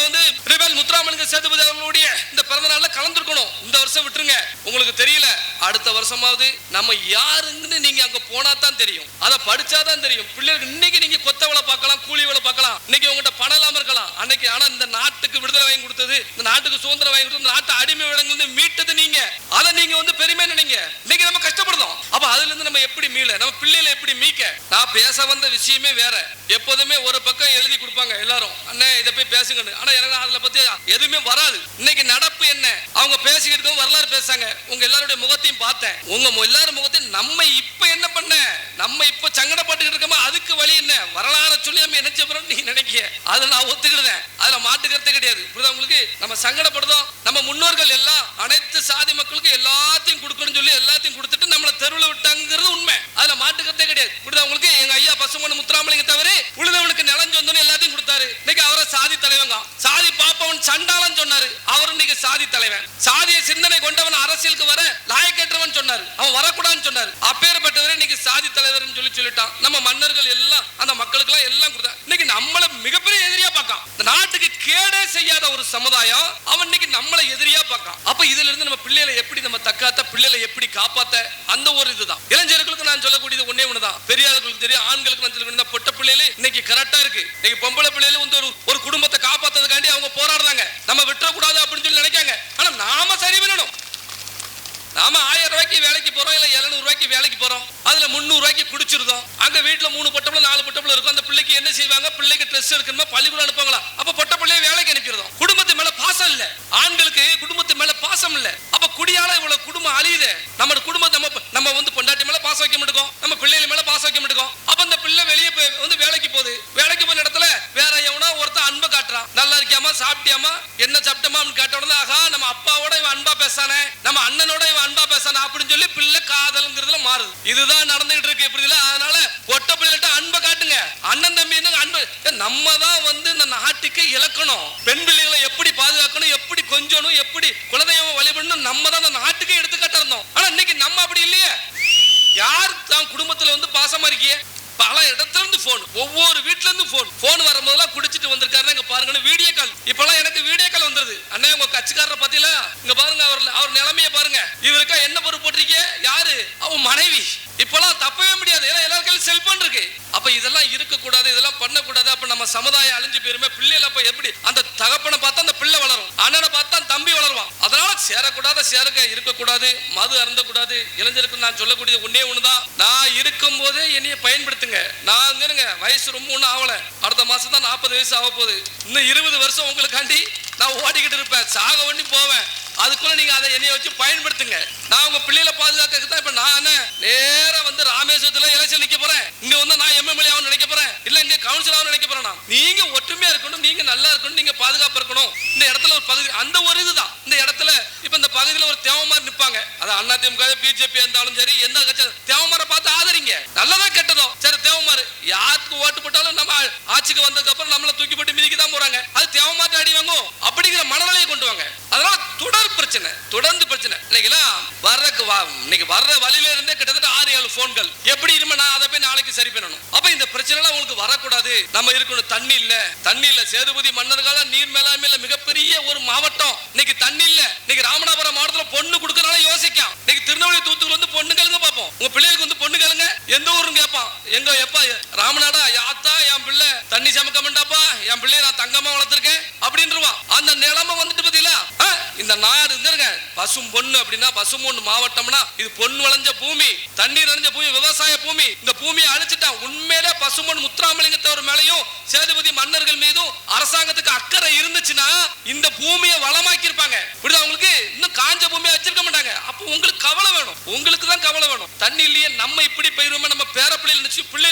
ரிபேல் முத்துராமலிங்க சேதுபதி அவர்களுடைய இந்த பிறந்த நாள்ல கலந்துருக்கணும். இந்த வருஷம் விட்டுருங்க, உங்களுக்கு தெரியல, அடுத்த வருஷமாவது நம்ம யாருன்னு நீங்க அங்க போனா தான் தெரியும், அதை படிச்சாதான் தெரியும். பிள்ளைகளுக்கு இன்னைக்கு நீங்க கொத்த வேலை பார்க்கலாம், கூலி வேலை பார்க்கலாம், இன்னைக்கு உங்ககிட்ட பணம் இல்லாம இருக்கலாம். அன்னைக்கு ஆனா இந்த நாட்டுக்கு விடுதலை வாங்கி கொடுத்தது, இந்த நாட்டுக்கு சுதந்திரம் வாங்கி கொடுத்தது, நாட்டு அடிமை விலங்கு மீட்டது நீங்க, அதை நீங்க பெருமை நினைங்க. இன்னைக்கு நம்ம கஷ்டப்படுறோம். அப்ப அதுல இருந்து நம்ம எப்படி மீள, நம்ம பிள்ளைகளை எப்படி மீக்க? நான் பேச வந்த விஷயமே வேற. எப்போதுமே ஒரு பக்கம் எழுதி கொடுப்பாங்க எல்லாரும், அண்ணே இதை போய் பேசுங்கன்னு. ஆனா எனக்கு அதுல பத்தி எதுவுமே வராது. இன்னைக்கு நடப்பு என்ன, அவங்க பேசிக்கிட்டு வரலாறு பேசாங்க. உங்க எல்லாருடைய முகத்தையும் பார்த்தேன், உங்க எல்லாரும் முகத்தையும் நம்ம இப்ப என்ன பண்ண, நம்ம இப்ப சங்கடப்பட்டு இருக்கோமா, அதுக்கு வழி என்ன, வரலாறு சொல்லி நம்ம நினைச்ச பிறகு நீங்க நினைக்க, அதை நான் ஒத்துக்கிடுவேன், அதுல மாட்டுக்கிறதே கிடையாது. உங்களுக்கு நம்ம சங்கடப்படுதோம், நம்ம முன்னோர்கள் எல்லாம் அனைத்து சாதி மக்களுக்கு எல்லாத்தையும் கொடுக்கணும்னு சொல்லி எல்லாத்தையும் கொடுத்துட்டு நம்மள தெருவில் விட்டாங்கிறது உண்மை, அதுல மாட்டுக்கிறதே கிடையாது. உங்களுக்கு எங்க ஐயா பசுமன் முத்துராமலிங்க தவிர உழுதவனுக்கு நிலஞ்சொந்தோன்னு எல்லாத்தையும் கொடுத்தாரு. இன்னைக்கு அவரை சாதி தலைவங்க, சாதி பாப்பவன் சண்டாளன் சொன்னாரு, அவர் இன்னைக்கு சாதி தலைவன். சாதிய சிந்தனை கொண்டவன் அரசியலுக்கு வர லாயக்கற்றவன் சொன்னாரு, அவன் வரக்கூடாதுன்னு சொன்னாரு. அப்பேற்பட்டவரை இன்னைக்கு சாதி தலைவர் சொல்லிட்டான். நம்ம மன்னர்கள் எல்லாம் அந்த மக்களுக்கு எல்லாம் கொடுத்தா, இன்னைக்கு நம்மள மிகப்பெரிய எதிரியா பார்க்கான். இந்த நாட்டுக்கு கேடே செய்யாத ஒரு சமுதாயம் அவன் இன்னைக்கு நம்மளை எதிரியா பார்க்கான். அப்ப இதுல இருந்து நம்ம பிள்ளைகளை எப்படி நம்ம தக்காத்த, பிள்ளைகளை எப்படி காப்பாத்த, அந்த ஒரு இதுதான். இளைஞர்களுக்கு நான் சொல்லக்கூடியது ஒன்னே ஒண்ணுதான், பெரியார்களுக்கு தெரியும், ஆண்களுக்கு நான் சொல்லக்கூடியது பொட்ட பிள்ளைகளே இன்னைக்கு கரெக்டா இருக்கு. இன்னைக்கு பொம்பளை பிள்ளைகள் ஒரு குடும்பத்தை காப்பாத்துறதுக்காண்டி அவங்க போராடுறாங்க, நம்ம விட்டுறக்கூடாது அப்படின்னு சொல்லி நினைக்காங்க. ஆனா நாம சரி பண்ணணும். நாம 1000 ரூபாய்க்கு வேலைக்கு போறோம், இல்ல 700 ரூபாய்க்கு வேலைக்கு போறோம், அதுல 300 ரூபாய்க்கு குடிச்சிருந்தோம். அங்க வீட்டுல 3 பொட்டப்புல 4 பொட்டப்புல இருக்கும். அந்த பிள்ளைக்கு என்ன செய்வாங்க, பிள்ளைக்கு ட்ரெஸ் எடுக்கணுமா, பள்ளிக்கூடம் அனுப்புவாங்களா, அப்ப பொட்ட பிள்ளைய வேலைக்கு அனுப்பிடுறோம். குடும்பத்து மேல பாசம் இல்ல, ஆண்களுக்கு குடும்பத்து மேல பாசம் இல்ல. அப்ப குடியால இவ்வளவு குடும்பம் அழியுது. நம்ம குடும்பத்தை நம்ம பொண்டாட்டி மேல பாசம் வைக்க மாட்டோம், நம்ம பிள்ளைகள் மேல பாசம் வைக்க மாட்டோம். அப்ப அந்த பிள்ளை வெளியே வேலைக்கு போகுது, வேலைக்கு போன இடத்துல வேற எவனோ ஒருத்தன் அன்பை காட்டுறான், நல்லா இருக்கியாமா, சாப்பிட்டியாமா, என்ன சாப்பிட்டமா கேட்ட உடனே ஆகா நம்ம அப்பாவோட இவன் அன்பா பேசானே, நம்ம அண்ணனோட இவன் அன்பா பேசானே அப்படின்னு சொல்லி பிள்ளை காதல்ங்கிறதுல மாறுது. இதுதான் நடந்துகிட்டு இருக்கு. இப்படி இல்ல, அதனால ஒட்ட பிள்ளைகிட்ட அன்பை காட்டுங்க, அண்ணன் தம்பி அன்பு. நம்ம தான் இந்த நாட்டுக்கு இலக்கணும். பெண் பிள்ளைகளை எப்படி பாதுகாக்கணும், எப்படி கொஞ்சணும், எப்படி குலதெய்வம் வழிபடணும், நம்ம தான் அந்த நாட்டுக்கே எடுத்துக்காட்டா இருந்தோம். ஆனா இன்னைக்கு நம்ம அப்படி இல்லையே. யார் தான் குடும்பத்துல பாசமா இருக்கியே, பல இடத்துல இருந்து போன், ஒவ்வொரு வீட்டுல இருந்து போன் வரும்போதெல்லாம் குடிச்சிட்டு வந்திருக்காரு, இங்க பாருங்க வீடியோ கால். இப்பெல்லாம் எனக்கு வீடியோ கால் வந்துருது, அண்ணே உங்க கட்சிக்காரரை பத்தியில இங்க பாருங்க, அவர் நிலைமையை பாருங்க, இவருக்கா என்ன பொறுப்பு போட்டிருக்கீங்க, யாரு, அவன் மனைவி. இப்பெல்லாம் தப்பவே முடியாது, ஏன்னா எல்லாருக்கும் செல்போன் இருக்கு. அப்ப இதெல்லாம் இருக்க கூடாது, இதெல்லாம் பண்ணக்கூடாது. அப்ப நம்ம சமுதாயம் அழிஞ்சு போயிருமே. பிள்ளைகள் அப்ப எப்படி, அந்த தகப்பனை பார்த்தா அந்த பிள்ளை வளரும், அண்ணனை பார்த்தா தம்பி வளருவான். அதனால சேரக்கூடாத சேருக்க இருக்கக்கூடாது, மது அருந்தக்கூடாது. இளைஞருக்கு நான் சொல்லக்கூடியது ஒன்னே ஒண்ணுதான், நான் இருக்கும் போதே என்னைய பயன்படுத்துங்க. நான் வயசு ரொம்ப ஒன்றும் ஆகல, அடுத்த மாசம் தான் 40 வயசு ஆக போகுது. இன்னும் 20 வருஷம் உங்களுக்காண்டி நான் ஓடிக்கிட்டு இருப்பேன், சாக வண்டி போவேன். அதுக்குள்ள நீங்க அதை என்னைய வச்சு பயன்படுத்துங்க. நான் உங்க பிள்ளைகளை பாதுகாக்க தான் இப்ப நான் நேரா வந்து ராமேஸ்வரத்துல எலெக்ஷன் நிக்க போறேன். இங்க வந்து நான் எம்எல்ஏ ஆகணும் நினைக்க போறேன், இல்ல இங்க கவுன்சிலர் ஆகணும் நினைக்க போறேன். நீங்க ஒற்றுமையா இருக்கணும், நீங்க நல்லா இருக்கணும், நீங்க பாதுகாப்பு இருக்கணும். இந்த இடத்துல ஒரு பகுதி அந்த ஒரு இதுதான். இந்த இடத்துல இப்ப இந்த பகுதியில ஒரு தேவமாரி நிப்பாங்க. அது அதிமுக பிஜேபி இருந்தாலும் சரி, எந்த கட்சி தேவமாரை பார்த்து ஆதரிங்க. நல்லதா கெட்டதோ சரி, தேவமாறு யாருக்கு ஓட்டு போட்டாலும் நம்ம ஆட்சிக்கு வந்ததுக்கு அப்புறம் நம்மள தூக்கி போட்டு மிதிக்க தான் போறாங்க. அது தேவமாட்டு அடி வாங்கும் அப்படிங்கிற மனநிலையை கொண்டு வாங்க. அதனால தொடர் பிரச்சனை, தொடர்ந்து பிரச்சனை இல்லைங்களா? இன்னைக்கு வர்ற வழியில இருந்தே கிட்டத்தட்ட 6-7 போன்கள். எப்படி இருமா நான் அதை போய் நாளைக்கு சரி பண்ணணும். அப்ப இந்த பிரச்சனை எல்லாம் உங்களுக்கு வரக்கூடாது. நம்ம இருக்கணும். தண்ணி இல்ல சேதுபதி மன்னர்களால நீர் மேலாண்மையில மிகப்பெரிய ஒரு மாவட்டம். இன்னைக்கு தண்ணி இல்ல. இன்னைக்கு ராமநாதபுரம் மாவட்டத்துல பொண்ணு கொடுக்கறனால யோசிക്കാം. இன்னைக்கு திருநெல்வேலி தூத்துக்குடி வந்து பொண்ணு கேளுங்க பாப்போம். உங்க பிள்ளைகளுக்கு வந்து பொண்ணு கேளுங்க, எந்த ஊருன்னு கேட்பான். எங்க எப்பா ராமநாடா யாத்தா என் பிள்ளை தண்ணி சமக்க மாட்டாப்பா, என் பிள்ளைய நான் தங்கமா வளர்த்திருக்கேன் அப்படின்றான். அந்த நிலைமை வந்துட்டு பாத்தீங்களா? இந்த நாடு பசும் பொண்ணு அப்படின்னா பசும்பொண்ணு மாவட்டம்னா இது பொண்ணு விளைஞ்ச பூமி, தண்ணீர் நிறைஞ்ச பூமி, விவசாய பூமி. இந்த பூமியை அழிச்சிட்டான். உண்மையிலே பசும்பொன் முத்துராமலிங்கத்தவர் மேலையும் சேதுபதி மன்னர்கள் மீதும் அரசாங்கத்துக்கு அக்கறை இருந்துச்சுன்னா இந்த பூமியை வளமாக்கி இருப்பாங்க. உங்களுக்கு இன்னும் காஞ்ச பூமியை வச்சிருக்க மாட்டாங்க. அப்ப உங்களுக்கு கவலை வேணும், உங்களுக்கு தான் கவலை வேணும். தண்ணி இல்லையே நம்ம இப்படி போயிருவோம், நம்ம பேர பிள்ளைகள்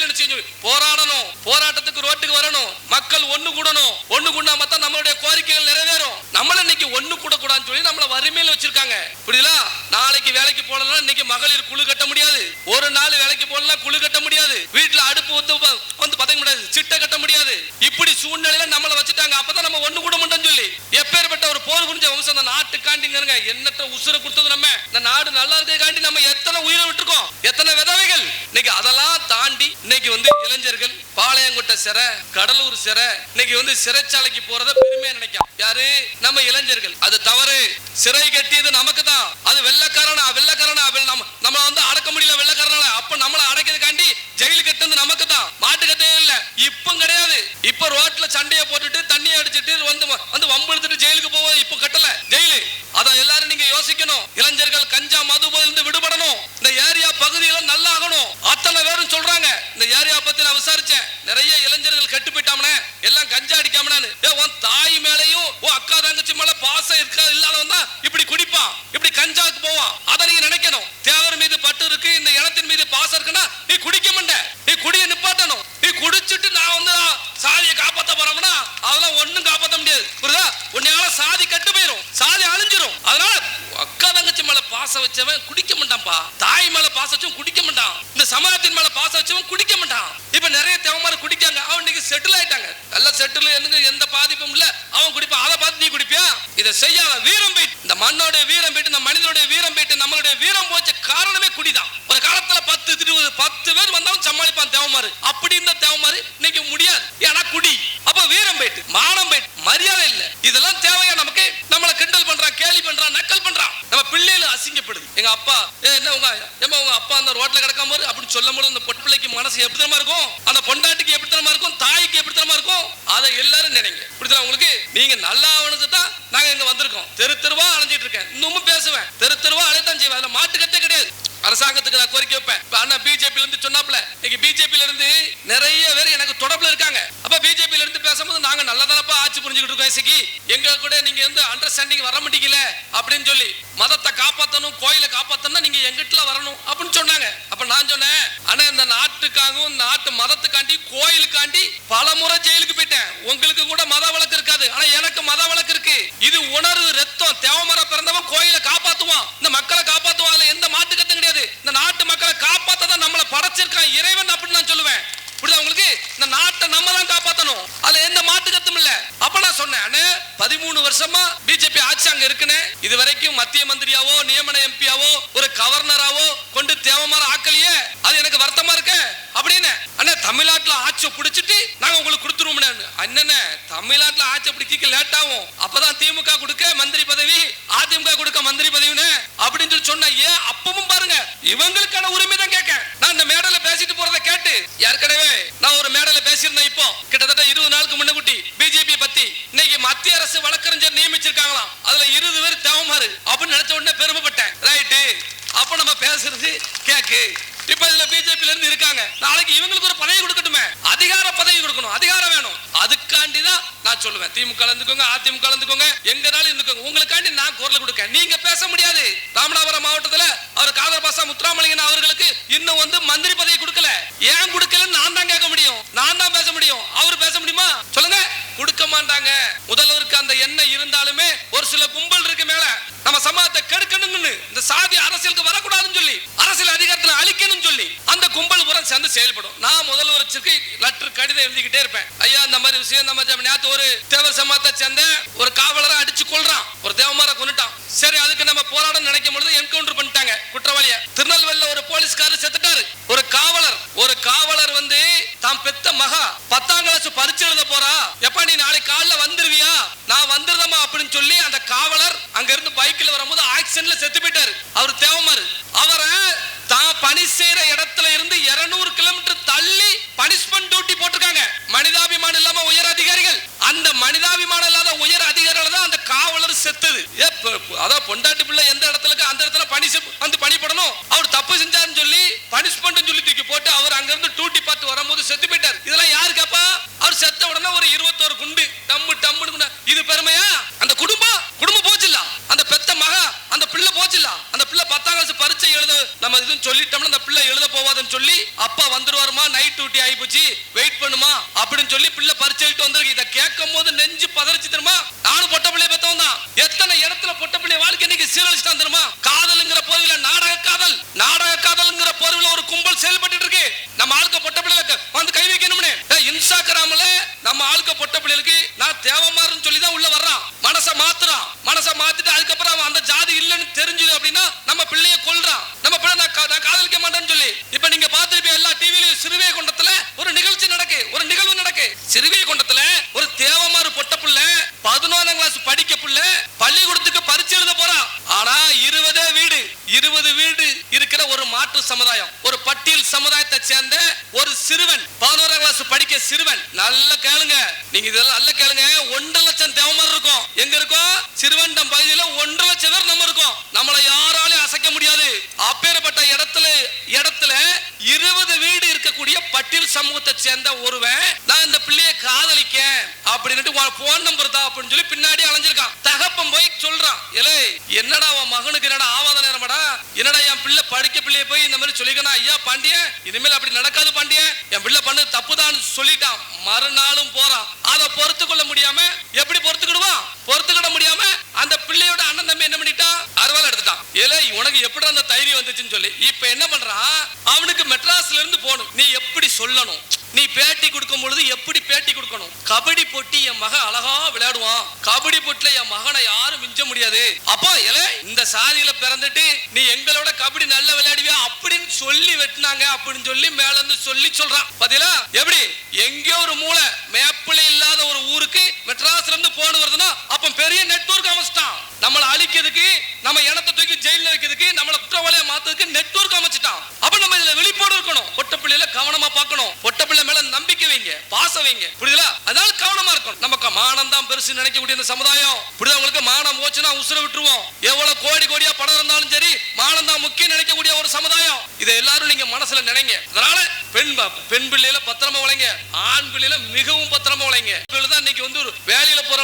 நினைச்சு போராடணும். போராட்டத்துக்கு ரோட்டுக்கு வரணும். மக்கள் ஒண்ணு கூடணும். ஒண்ணு கூடனா தான் நம்மளுடைய கோரிக்கைகள் நிறைவேறும். நம்மள இன்னைக்கு ஒண்ணு கூட கூடாதுன்னு சொல்லி நம்மள வறுமையில வச்சிருக்காங்க. புரியுதா? நாளைக்கு வேலைக்கு போடலாம், இன்னைக்கு மகளிர் குழு கட்ட முடியாது. ஒரு நாள் வேலைக்கு போடலாம், குழு கட்ட முடியாது. வீட்டுல அடுப்பு வந்து பதங்க முடியாது, சிட்டை கட்ட முடியாது. இப்படி சூழ்நிலையில நம்மள வச்சுட்டாங்க. அப்பதான் நம்ம ஒண்ணு கூட மாட்டோம்னு சொல்லி எப்பேற்பட்ட ஒரு போர் புரிஞ்ச வம்சம் அந்த நாட்டுக்காண்டிங்க. எண்ணற்ற உசுரை கொடுத்தது நம்ம. இந்த நாடு நல்லா இருக்கிறதுக்காண்டி நம்ம எத்தனை உயிரை விட்டுருக்கோம், எத்தனை விதவைகள். இன்னைக்கு அதெல்லாம் தாண்டி இன்னைக்கு வந்து இளைஞர்கள் பாளையங்கோட்டை சிறை, கடலூர் சிறை, இன்னைக்கு வந்து சிறைச்சாலைக்கு போறத பெருமையா நினைக்கும். யாரு? நம்ம இளைஞர்கள். அது தவறு. சிறை கட்டியது நமக்கு தான். அது வெள்ளக்காரனா நம்ம வந்து அடக்க முடியல வெள்ளக்காரனால. அப்ப நம்மள அடக்கிறதுக்காண்டி ஜெயிலு கட்டுறது நமக்கு தான். மாட்டு கட்டே இல்ல. இப்ப கிடையாது. இப்ப ரோட்ல சண்டையை போட்டுட்டு தண்ணி அடிச்சிட்டு வந்து வம்பு எடுத்துட்டு ஜெயிலுக்கு போவோம். இப்ப கட்டல ஜெயிலு. அதான் எல்லாரும் நீங்க யோசிக்கணும். இளைஞர்கள் கஞ்சா மது போதிலிருந்து விடுபடணும். இந்த ஏரியா பகுதியில நல்லா ஆகணும். அத்தனை பேரும் சொல்றாங்க. இந்த ஏரியா பத்தி நான் விசாரிச்சேன். நிறைய இளைஞர்கள் கெட்டு போயிட்டாமனே, எல்லாம் கஞ்சா அடிக்காமனு. உன் தாய் மேலையும் அக்கா தங்கச்சி மேல பாசம் இருக்கா இல்லாதவன் தான் இப்படி குடிப்பான், இப்படி கஞ்சாக்கு போவான். அதை நீங்க நினைக்கணும். தேவர் மீது பட்டு இருக்கு, இந்த இனத்தின் மீது பாசம் இருக்குன்னா நீ குடிக்க மாட்ட. நீ குடிய நிப்பாட்டணும். நீ குடிச்சிட்டு நான் வந்து சாதியை காப்பாத்த போறோம்னா அதெல்லாம் ஒண்ணும் காப்பாற்ற முடியாது. புரியுதா? உன்னையால சாதி கட்டு போயிரும், சாதி அழிஞ்சிரும். அதனால அக்கா தங்கச்சி மேல பாசம் வச்சவன் குடிக்க மாட்டான்பா. தாய் மேல பாசம் வச்சவன் குடிக்க மாட்டான். இந்த சமூகத்தின் மேல பாசம் வச்சவன் குடிக்க மாட்டான். இப்ப நிறைய தேவமாரி குடிக்காங்க. அவன் இன்னைக்கு செட்டில் ஆயிட்டாங்க. நல்ல செட்டில் எந்த பாதிப்பும் இல்ல. அவன் குடிப்பான். அதை பார்த்து நீ குடிப்பியா? இதை செய்யாத. வீரம் போயிட்டு, இந்த மண்ணோட வீரம் போயிட்டு, இந்த மனிதனுடைய வீரம் போயிட்டு, நம்மளுடைய வீரம் போச்ச காரணமே குடிதான். ஒரு காலத்துல 10 பேர் வந்தாலும் சமாளிப்பான் தேவமாறு. அப்படி இருந்த தேவமாறு இன்னைக்கு முடியாது. ஏன்னா குடி. அப்ப வீரம் போயிட்டு, மானம் போயிட்டு, மரியாதை இல்ல. இதெல்லாம் தேவையா நமக்கு? நம்மள கிண்டல் பண்றான், கேலி பண்றான், நக்கல் பண்றான். நம்ம பிள்ளைகள் அசிங்கப்படுது. எங்க அப்பா என்ன உங்க அப்பா அந்த ரோட்ல கிடக்காம அப்படின்னு சொல்லும் போது அந்த பொட்பிள்ளைக்கு மனசு எப்படி தெரியுமா இருக்கும்? அந்த பொண்டாட்டிக்கு எப்படி தெரியுமா இருக்கும்? தாய்க்கு எப்படி தெரியுமா இருக்கும்? அதை எல்லாரும் நினைங்க. புரியுதா உங்களுக்கு? நீங்க நல்லா ஆவணுக்கு தான் நாங்க இங்க வந்திருக்கோம். தெருவா அலைஞ்சிட்டு இருக்கேன். இன்னும் பேசுவேன். தெருவா அலைத்தான் செய்வேன். அதுல மாட்டுக்கத்தே கிடையாது. அரசாங்கத்துக்கு நான் கோரிக்கை வைப்பேன். அண்ணா பிஜேபி இருந்து சொன்னாப்ல, இன்னைக்கு பிஜேபி இருந்து நிறைய பேர் எனக்கு தொடர்புல இருக்காங்க. அப்ப பிஜேபி இருந்து பேசும்போது நாங்க நல்லதானப்பா ஆட்சி புரிஞ்சுக்கிட்டு இருக்கோம். இசைக்கு எங்க கூட நீங்க வந்து அண்டர்ஸ்டாண்டிங் வர மாட்டீங்கல அப்படின்னு சொல்லி, மதத்தை காப்பாற்றணும், கோயிலை காப்பாற்றணும், நீங்க எங்கிட்ட வரணும் அப்படின்னு சொன்னாங்க. அப்ப நான் சொன்னேன், ஆனா இந்த நாட்டுக்காகவும் நாட்டு மதத்துக்காண்டி கோயிலுக்காண்டி பல முறை ஜெயிலுக்கு போயிட்டேன். உங்களுக்கு கூட மத வழக்கு இருக்காது, ஆனா எனக்கு மத வழக்கு இருக்கு. இது உணர்வு ரத்தம். தேவமர பிறந்தவன் கோயிலை காப்பாத்துவான், இந்த மக்களை காப்பாத்துவான். அதுல எந்த மாட்டு கத்தும் கிடையாது. இந்த நாட்டு மக்களை காப்பாத்ததான் நம்மளை படைச்சிருக்கான் இறைவன் அப்படின்னு நான் சொல்லுவேன். புரியுதா உங்களுக்கு? இந்த நாட்டை நம்ம தான் காப்பாத்தணும். அதுல எந்த மாட்டு கத்தும் இல்ல. அப்ப நான் சொன்னேன், 13 வருஷமா பிஜேபி ஆட்சி அங்க இருக்குன்னு, இது வரைக்கும் மத்திய மந்திரியாவோ நியமன எம்பியாவோ ஒரு கவர்னராவோ கொண்டு தேவமார ஆக்கலையே. அது எனக்கு வருத்தமா இருக்கு அப்படின்னு. அண்ணா தமிழ்நாட்டுல ஆட்சி பிடிச்சிட்டு நாங்க உங்களுக்கு கொடுத்துருவோம். அண்ணன தமிழ்நாட்டுல ஆட்சி பிடிக்க லேட் ஆகும். அப்பதான் திமுக கொடுக்க மந்திரி பதவி, அதிமுக கொடுக்க மந்திரி பதவின்னு அப்படின்னு சொல்லி சொன்ன. ஏன் அப்பவும் பாருங்க, இவங்களுக்கான உரிமை தான் கேட்க. நான் இந்த மேடையில பேசிட்டு போறதை கேட்டு ஏற்கனவே நான் ஒரு மேடையில பேசியிருந்தேன். இப்போ கிட்டத்தட்ட 20 நாளுக்கு முன்னகுட்டி பிஜேபி பத்தி இன்னைக்கு மத்திய அரசு வழக்கறிஞர் நியமிச்சிருக்காங்களாம். அதுல 20 பேர் தேவமாறு அப்படின்னு நினைச்ச உடனே பெருமைப்பட்டேன். ரைட்டு, அப்ப நம்ம பேசுறது கேக்கு. இப்ப இதுல பிஜேபி இருந்து இருக்காங்க. நாளைக்கு இவங்களுக்கு ஒரு பதவி கொடுக்கட்டுமே, அதிகார பதவி கொடுக்கணும், அதிகாரம் வேணும். அது அதுக்காண்டி தான் நான் சொல்லுவேன், திமுக இருந்துக்கோங்க, அதிமுக இருந்துக்கோங்க, எங்கனாலும் இருந்துக்கோங்க, உங்களுக்காண்டி நான் குரல் கொடுக்க. நீங்க பேச முடியாது. ராமநாதபுரம் மாவட்டத்தில் அவர் காதர் பாசா முத்துராமலிங்கன் அவர்களுக்கு இன்னும் மந்திரி பதவி கொடுக்கல. ஏன் கொடுக்கல நான் தான் கேட்க முடியும், நான் தான் பேச முடியும். அவர் பேச முடியுமா சொல்லுங்க? கொடுக்க மாட்டாங்க. முதல்வருக்கு அந்த எண்ணம் இருந்தாலுமே ஒரு சில கும்பல் இருக்கு மேல நம்ம சமாஜத்தை கெடுக்கணும்னு, இந்த சாதி அரசியலுக்கு வரக்கூடாதுன்னு சொல்லி, அரசியல் அதிகாரத்தில் அழிக்கணும்னு சொல்லி அந்த கும்பல் புறம் சேர்ந்து செயல்படும். நான் முதல்வருக்கு லெட்டர் கடிதம் எழுதிக்கிட்டே இருப்பேன். ஐயா இந்த மாதிரி விஷயம், நம்ம நேத்து ஒரு தேவர் சமாஜத்தை சேர்ந்த ஒரு காவலரை அடிச்சு கொள்றான், ஒரு தேவமார கொன்னுட்டான். சரி, அதுக்கு நம்ம போராடம் நினைக்கும் பொழுது என்கவுண்டர் பண்ணிட்டாங்க குற்றவாளிய. திருநெல்வேலியில் ஒரு போலீஸ்காரர் செத்துட்டாரு. ஒரு காவலர் தாம் பெத்த மகா 10ஆம் கிளாஸ் பரீட்சை எழுத போறா, எப்ப நீ நாளைக்கு காலைல வந்துருவியா? நான் வந்துருதமா அப்படின்னு சொல்லி அந்த காவலர் அங்க இருந்து பைக்ல வரும்போது ஆக்சிடென்ட்ல செத்து போயிட்டாரு. அவர் தேவமாரு. அவரை தான் பணி செய்யற இடத்துல இருந்து 200 கிலோமீட்டர் தள்ளி பனிஷ்மெண்ட் டியூட்டி போட்டிருக்காங்க. மனிதாபிமானம் இல்லாம உயர் அதிகாரிகள், அந்த மனிதாபிமானம் இல்லாத உயர் அதிகாரிகள் தான் அந்த காவலர் செத்தது. அதான் பொண்டாட்டி பிள்ளை எந்த இடத்துல அந்த இடத்துல பணிப்படணும், அவர் தப்பு செஞ்சாருன்னு சொல்லி பனிஷ்மெண்ட் சொல்லி தூக்கி போட்டு அவர் அங்க இருந்து டியூட்டி பார்த்து வரும்போது செத்து போயிட்டார். இதெல்லாம் யாரு கேப்பா? அவர் செத்த உடனே ஒரு 21 குண்டு டம்மு. இது பெருமையா? அந்த குடும்பம் போச்சுல்ல, அந்த பெத்த மகா அந்த பிள்ளை போச்சுல்ல, அந்த பிள்ளை 10ஆம் கிளாஸ் பரீட்சை எழுத நம்ம இதுன்னு சொல்லிட்டோம்னா அந்த பிள்ளை எழுத போவாதுன்னு சொல்லி அப்பா வந்துருவாருமா, நைட் டியூட்டி ஆகி போச்சு, வெயிட் பண்ணுமா அப்படின்னு சொல்லி பிள்ளை பரீட்சை எழுதிட்டு வந்திருக்கு. இதை கேட்கும் போது நெஞ்சு பதறிச்சு தெரியுமா? நானும் பொட்ட பிள்ளைய பெத்தவன் தான். எத்தனை இடத்துல பொட்ட பிள்ளை வாழ்க்கை இன்னைக்கு சீரழிச்சுட்டான் தெரியுமா? காதல்ங்கிற போர்வில நாடக காதல்ங்கிற போர்வில ஒரு கும்பல் செயல்பட்டு இருக்கு. நம்ம ஆளுக்க பொட்ட பிள்ளைகளுக்கு வந்து கை வைக்கணும்னு இன்ஸ்டாகிராம்ல நம்ம ஆளுக்க பொட்ட பிள்ளைகளுக்கு நான் தேவமாறுன்னு சொல்லி தான் உள்ள வர்றான். மனசை மாத்திட்டு அதுக்கப்புறம் அவன் அந்த ஜாதி இல்லைன்னு தெரிஞ்சது அப்படின்னா நம்ம பிள்ளைய கொல்றான். நம்ம பிள்ளை நான் காதலிக்க மாட்டேன்னு சொல்லி. இப்ப நீங்க பார்த்திருப்பீங்க எல்லா டிவிலையும் சிறுவைகுண்டத்துல ஒரு நிகழ்ச்சி நடக்கு, ஒரு நிகழ்வு நடக்கு. சிறுவைகுண்டத்துல ஒரு தேவமாறு பொட்ட பிள்ளை 11ஆம் கிளாஸ் படிக்க பிள்ளை பள்ளிக்கூடத்துக்கு பரீட்சை எழுத போறான். ஆனா 20 வீடு இருக்கிற ஒரு மாற்று சமுதாயம், ஒரு பட்டியல் சமுதாயத்தை சேர்ந்த ஒரு சிறுவன், 11ஆம் கிளாஸ் படிக்க சிறுவன். நல்ல கேளுங்க, நீங்க இதெல்லாம் நல்ல கேளுங்க. 1.5 லட்சம் தேவமாறு இருக்கும். எங்க இருக்கும்? சிறுவண்டம் பகுதியில 1.5 லட்சம் பேர் நம்ம இருக்கோம். நம்மளை யாராலையும் அசைக்க முடியாது. அப்பேற்பட்ட இடத்துல 20 வீடு இருக்கக்கூடிய பட்டியல் சமூகத்தை சேர்ந்த ஒருவன் நான் இந்த பிள்ளையை காதலிக்க அப்படின்னு போன் நம்பர் தான் அப்படின்னு சொல்லி பின்னாடி அலைஞ்சிருக்கான். தகப்பன் போய் சொல்றான், என்னடா உன் மகனுக்கு என்னடா ஆவாத நேரமாடா, என்னடா என் பிள்ளை படிக்க பிள்ளைய போய் இந்த மாதிரி சொல்லிக்கணும். ஐயா பாண்டியன், இனிமேல் அப்படி நடக்காது பாண்டியன், என் பிள்ளை பண்ணு தப்புதான் சொல்லிட்டான். மறுநாளும் போறான். அதை பொறுத்து கொள்ள முடியாம, எப்படி பொறுத்துக்கிடுவான்? பொறுத்துக்கிட முடியாம அந்த பிள்ளையோட அண்ணன் தம்பி என்ன பண்ணிட்டான்? அறுவாள் எடுத்துட்டான். உனக்கு எப்படி அந்த தைரியம் வந்துச்சுன்னு சொல்லி இப்ப என்ன பண்றான்? அவனுக்கு மெட்ராஸ்ல இருந்து போகணும். நீ எப்படி சொல்லணும்? நீ பேட்டி கொடுக்கும் பொழுது எப்படி பேட்டி கொடுக்கணும்? கபடி போட்டி என் மகன் அழகா விளையாடுவான், கபடி போட்டில என் மகனை யாரும் மிஞ்ச முடியாது. அப்போ இந்த சாதியில பிறந்துட்டு நீ எங்களோட கபடி நல்ல விளையாடுவியா அப்படின்னு சொல்லி வெட்டினாங்க அப்படின்னு சொல்லி மேல இருந்து சொல்லி சொல்றான். பாத்தீங்களா எப்படி? எங்கேயோ ஒரு மூளை மேப்பிள இல்லாத ஒரு ஊருக்கு மெட்ராஸ்ல இருந்து போன் வருதுன்னா அப்ப பெரிய நெட்வொர்க் அமைச்சிட்டான். நம்மளை அழிக்கிறதுக்கு, நம்ம இனத்தை தூக்கி ஜெயில வைக்கிறதுக்கு, நம்மளை குற்றவாளியா மாத்துறதுக்கு நெட்வொர்க் அமைச்சிட்டான். அப்ப நம்ம இதுல வெளிப்பாடு இருக்கணும். பொட்ட பிள்ளையில கவனமா பார்க்கணும். பொட்ட பிள்ளை மேல நம்பிக்கை வைங்க, பாசம் வைங்க. புரியுதா? அதனால கவனமா இருக்கணும். நமக்கு மானம் தான் பெருசு நினைக்கக்கூடிய இந்த சமுதாயம். புரியுதா? உங்களுக்கு மானம் போச்சுன்னா உசுர விட்டுருவோம். எவ்வளவு கோடியா பணம் இருந்தாலும் சரி, மானம் தான் முக்கியம் நினைக்கக்கூடிய ஒரு சமுதாயம். இதை எல்லாரும் நீங்க மனசுல நினைங்க. அதனால பெண் பிள்ளையில பத்திரமா வளைங்க, ஆண் பிள்ளையில மிகவும் பத்திரமா வளைங்க. இன்னைக்கு ஒரு வேலையில போற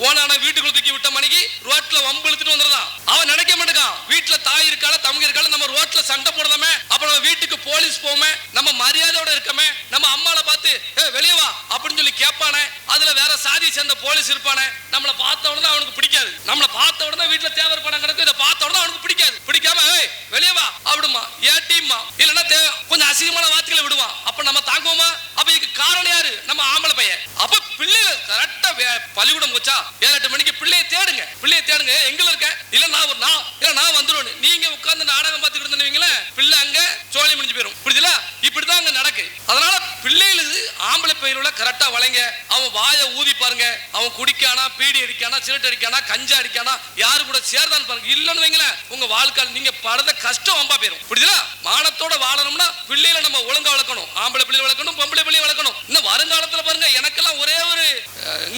ஓனான வீட்டுக்குள்ள தூக்கி விட்ட மணிக்கு ரோட்ல வம்பு இழுத்துட்டு வந்துடுறான். அவன் நினைக்க மாட்டேங்கான், வீட்டுல தாய் இருக்கால தம்பி இருக்கால, நம்ம ரோட்ல சண்டை போடுறோமே, அப்புறம் வீட்டுக்கு போலீஸ் போமே, நம்ம மரியாதையோட இருக்கமே, நம்ம அம்மாவை பார்த்து வெளியே வா அப்படின்னு சொல்லி கேட்பானே, அதுல வேற சாதியை சேர்ந்த போலீஸ் இருப்பானே, நம்மளை பார்த்த உடனே அவனுக்கு பிடிக்காது. நம்மளை பார்த்த உடனே வீட்டுல தேவர் பணம் கிடக்கு, இதை பார்த்த உடனே அவனுக்கு பிடிக்காது. பிடிக்காம வெளியே வா அப்படிமா, ஏட்டிமா, இல்லைன்னா கொஞ்சம் அசிங்கமான வார்த்தைகளை விடுவான். அப்ப நம்ம தாங்குவோமா? அப்ப இதுக்கு காரணம் யாரு? நம்ம ஆம்பளை பையன். அப்ப பிள்ளைகள் கரெக்டா பள்ளிக்கூடம் போச்சா 7-8 மணிக்கு பிள்ளையை தேடுங்க. எங்க இருக்க? இல்ல நான் வந்துருவேன். நீங்க உட்கார்ந்து நாடகம் பார்த்துக்கிட்டு இருந்தீங்களே, பிள்ளை அங்க சோழி முடிஞ்சு போயிடும். புரியுதுல? இப்படிதான் அங்க நடக்கு. அதனால பிள்ளைகளுக்கு ஆம்பளை பையனோட கரெக்டா வளைங்க. அவன் வாயை ஊதி பாருங்க, அவன் குடிக்கானா, பீடி அடிக்கானா, சிகரெட் அடிக்கானா, கஞ்சா அடிக்கானா, யாரு கூட சேர்தான் பாருங்க. இல்லன்னு வைங்களேன், உங்க வாழ்க்கை நீங்க படுற கஷ்டம் வம்பா போயிடும். புரியுதுல? மானத்தோட வாழணும்னா பிள்ளைகளை நம்ம ஒழுங்கா வளர்க்கணும். ஆம்பளை பிள்ளை வளர்க்கணும், பொம்பளை பிள்ளை வளர்க்கணும். இன்னும் வருங்காலத்துல பாருங்க, எனக்கெல்லாம் ஒரே ஒரு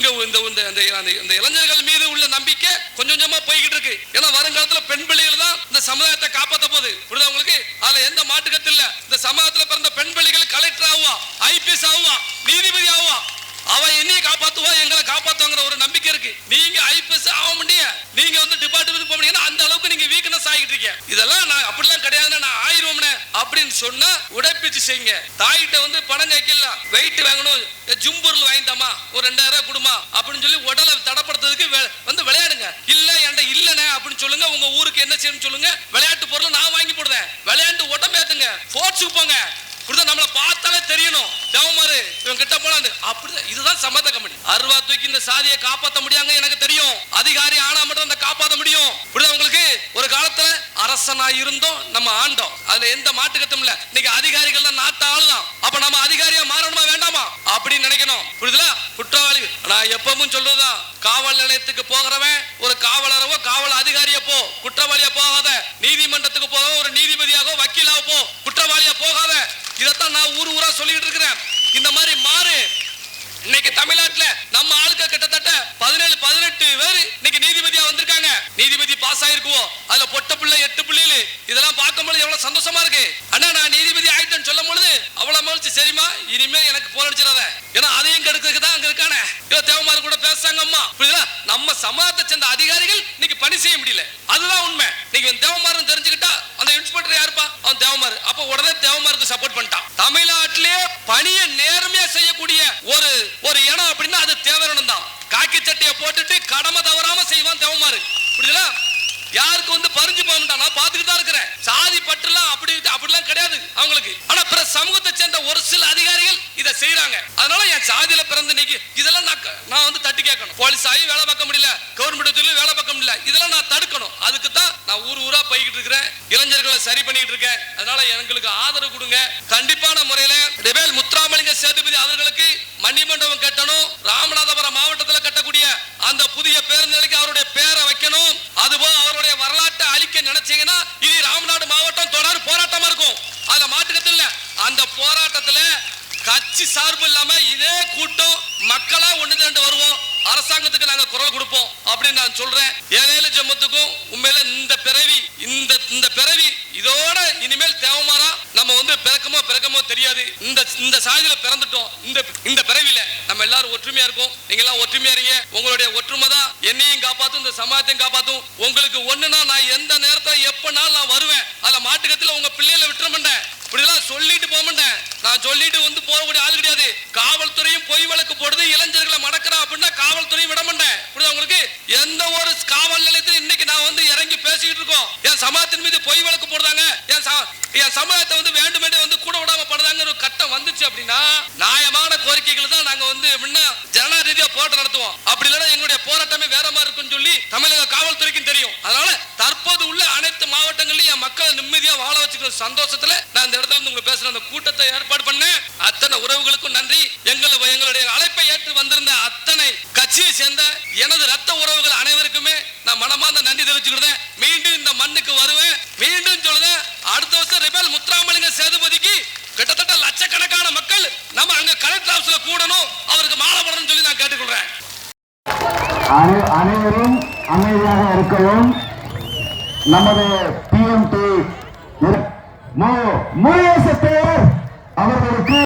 இந்த இளைஞர்கள் மீது உள்ள நம்பிக்கை கொஞ்சம் கொஞ்சமா போய்கிட்டு இருக்கு. ஏன்னா வருங்காலத்துல பெண் பிள்ளைகள் தான் இந்த சமுதாயத்தை காப்பாற்ற போகுது. புரியுதா உங்களுக்கு? அதுல எந்த மாட்டுக்கத்து இல்ல. இந்த சமூகத்துல பிறந்த பெண் பிள்ளைகள் கலெக்டர் ஆகுவா, ஐபிஎஸ் ஆகுவா, நீதிபதி ஆகுவா. அவன் என்னைய காப்பாத்துவா, எங்களை காப்பாத்துவாங்கிற ஒரு நம்பிக்கை இருக்கு. நீங்க ஐபிஎஸ் ஆக முடிய, நீங்க வந்து டிபார்ட்மெண்ட் போக முடியும், அந்த அளவுக்கு நீங்க வீக்னஸ் ஆகிட்டு இருக்கீங்க. இதெல்லாம் நான் அப்படிலாம் கிடையாதுன்னா நான் ஆயிரோம்னே அப்படின்னு சொன்னா உடற்பயிற்சி செய்யுங்க. தாயிட்ட வந்து பணம் கைக்கலாம், வெயிட் வாங்கணும், ஜிம் பொருள் வாங்கிட்டாமா ஒரு 2000 கொடுமா அப்படின்னு சொல்லி உடலை தடப்படுத்துறதுக்கு வந்து விளையாடுங்க. இல்ல என்கிட்ட இல்லனே அப்படின்னு சொல்லுங்க. உங்க ஊருக்கு என்ன செய்யணும்னு சொல்லுங்க. விளையாட்டு பொருள் நான் வாங்கி போடுறேன். விளையாண்டு உடம்பேத்துங்க, ஸ்போர்ட்ஸுக்கு போங்க. நம்மளை பார்த்தாலே தெரியணும் தேவமாரு இவன் கிட்ட போனாது. அப்படிதான் இதுதான் சமத்த கம்பெனி. அருவா தூக்கி இந்த சாதியை காப்பாற்ற முடியாங்க எனக்கு தெரியும். அதிகாரி ஆனா மட்டும் அந்த காப்பாற்ற முடியும். உங்களுக்கு ஒரு காலத்துல அரசனா இருந்தோம், நம்ம ஆண்டோம், அதுல எந்த மாட்டுக்கத்தும் இல்ல. இன்னைக்கு அதிகாரிகள் தான் நாட்டு ஆளுதான். அப்ப நம்ம அதிகாரியா மாறணுமா வேண்டாமா அப்படின்னு நினைக்கணும். புரியுதுல? குற்றவாளி நான் எப்பவும் சொல்றதுதான், காவல் நிலையத்துக்கு போகிறவன் ஒரு காவலரவோ காவல் அதிகாரியா போ, குற்றவாளியா போகாத. நீதிமன்றத்துக்கு போக ஒரு நீதிபதியாக வக்கீலாக போ, குற்றவாளியா போகாத. இதத்தான் நான் ஊரா சொல்லிட்டு இருக்கிறேன். இந்த மாதிரி மாறு. இன்னைக்கு தமிழ்நாட்டுல நம்ம ஆளுக்க கிட்டத்தட்ட 17-18 பேர் இன்னைக்கு நீதிபதியா வந்திருக்காங்க. நீதிபதி பாஸ் ஆயிருக்குவோ, அதுல பொட்ட பிள்ளை 8 பிள்ளைகள். இதெல்லாம் பார்க்கும்போது எவ்வளவு சந்தோஷமா இருக்கு. அண்ணா நான் நீதிபதி ஆயிட்டேன்னு சொல்லும் பொழுது அவ்வளவு மகிழ்ச்சி. சரிமா இனிமே எனக்கு போர் அடிச்சிடாத, ஏன்னா அதையும் கெடுக்கிறதுக்கு தான் அங்க இருக்கானே. தேவமாரு கூட பேசுறாங்க அம்மா. புரியுதா? நம்ம சமாஜத்தை சேர்ந்த அதிகாரிகள் இன்னைக்கு பணி செய்ய முடியல. அதுதான் உண்மை. நீங்க தேவமாரு தெரிஞ்சுக்கிட்டா அந்த இன்ஸ்பெக்டர் யாருப்பா? அவன் தேவமாரு. அப்ப உடனே தேவமாருக்கு சப்போர்ட் பண்ணிட்டான். தமிழ்நாட்டிலே பணியை நேர்மையா செய்யக்கூடிய ஒரு இடம் அப்படின்னா அது தேவரணும் தான். காக்கி சட்டையை போட்டுட்டு கடமை தவறாம செய்வான் தேவமாரு. புரியுதா? யாருக்கு வந்து பறிஞ்சு போக மாட்டான். நான் பார்த்துட்டு தான் இருக்கிறேன். சாதி பற்றுலாம் அப்படிலாம் கிடையாது அவங்களுக்கு. ஆனா பிற சமூகத்தை சேர்ந்த ஒரு சில அதிகாரிகள் இதை செய்யறாங்க. அதனால என் சாதியில பிறந்து நீக்கி இதெல்லாம் நான் வந்து தட்டி கேட்கணும். போலீஸ் ஆகி வேலை பார்க்க முடியல, கவர்மெண்ட் வேலை பார்க்க முடியல, இதெல்லாம் நான் தடுக்கணும். அதுக்கு தான் நான் ஊரா போய்கிட்டு இருக்கிறேன். இளைஞர்களை சரி பண்ணிட்டு இருக்கேன். அதனால எங்களுக்கு ஆதரவு கொடுங்க. கண்டிப்பான முறையில ரெபேல் முத்துராமலிங்க சேதுபதி அவர்களுக்கு மணிமண்டபம் கட்டணும். ராமநாதபுரம் மாவட்டத்தில் கட்டக்கூடிய அந்த புதிய பேருந்து நிலையத்துக்கு அவருடைய பேரை வைக்கணும். அதுபோல் அவருடைய வரலாற்றை அழிக்க நினைச்சீங்கன்னா இது ராமநாடு மாவட்டம் தொடர் போராட்டமா இருக்கும். அதுல மாட்டுக்கத்தில் இல்ல. அந்த போராட்டத்துல கட்சி சார்பு இல்லாம இதே கூட்டம் மக்களா ஒண்ணு திரண்டு வருவோம். அரசாங்கத்துக்கு நாங்க குரல் கொடுப்போம் அப்படின்னு நான் சொல்றேன். ஏழேழு ஜம்மத்துக்கும் உண்மையில இந்த பிறவி இதோட இனிமேல் தேவமாரா நம்ம வந்து பிறக்கமோ தெரியாது. இந்த சாதியில பிறந்துட்டோம். இந்த பிறவில நம்ம எல்லாரும் ஒற்றுமையா இருக்கோம். நீங்க எல்லாம் ஒற்றுமையா இருங்க. உங்களுடைய ஒற்றுமை தான் என்னையும் காப்பாத்தும், இந்த சமாஜத்தையும் காப்பாத்தும். உங்களுக்கு ஒண்ணுனா நான் எந்த நேரத்துல எப்பனாலும் நான் வருவேன். அதுல மாட்டுக்கத்துல உங்க பிள்ளைகளை விட்டுற மாட்டேன். இப்படிலாம் சொல்லிட்டு போக மாட்டேன். நான் சொல்லிட்டு வந்து போகக்கூடிய ஆள் கிடையாது. காவல்துறையும் பொய் வழக்கு போடுது, இளைஞர்களை மடக்கிறா அப்படின்னா காவல்துறையும் விட மாட்டேன். உங்களுக்கு எந்த ஒரு காவல் நிலையத்தில் இன்னைக்கு நான் வந்து இறங்கி பேசிக்கிட்டு இருக்கோம். என் சமூகத்தின் மீது பொய் வழக்கு போடுறாங்க, என் சமூகத்தை வந்து வேண்டுமென்றே வந்து கூட விடாம படுறாங்க ஒரு கட்டம் வந்துச்சு அப்படின்னா நியாயமான கோரிக்கைகள் தான் நாங்க வந்து முன்ன ஜனநாயக ரீதியா போராட்டம் நடத்துவோம். அப்படி இல்லைன்னா எங்களுடைய போராட்டமே வேற மாதிரி இருக்குன்னு சொல்லி தமிழக காவல்துறைக்கும் தெரியும். அதனால தற்போது உள்ள அனைத்து மாவட்டங்களிலும் என் மக்களை நிம்மதியா வாழ வச்சுக்கிற சந்தோஷத்துல நான் இந்த இடத்துல இருந்து உங்களை பேசுறேன். அந்த கூட்டத்தை ஏற்பாடு பண்ண அத்தனை உறவுகளுக்கும் நன்றி. எங்களுடைய அழைப்பை ஏற்று வந்திருந்த அத்தனை கட்சியை சேர்ந்த எனது ரத்த உறவுகள் அனைவருக்குமே நான் மனமார்ந்த நன்றி தெரிவிச்சுக்கிறேன். மீண்டும் இந்த மண்ணுக்கு வருவேன். மீண்டும் சொல்லுறேன், அடுத்த வருஷம் ரெபேல் முத்துராமலிங்க சேதுபதிக்கு கிட்டத்தட்ட லட்சக்கணக்கான மக்கள் நம்ம அங்க கலெக்டர் ஆபீஸ்ல கூடணும், அவருக்கு மாலை போடணும்னு சொல்லி நான் கேட்டுக்கொள்றேன். அனைவரும் அமைதியாக இருக்கவும். நமது PMT முருகேச அவர்களுக்கு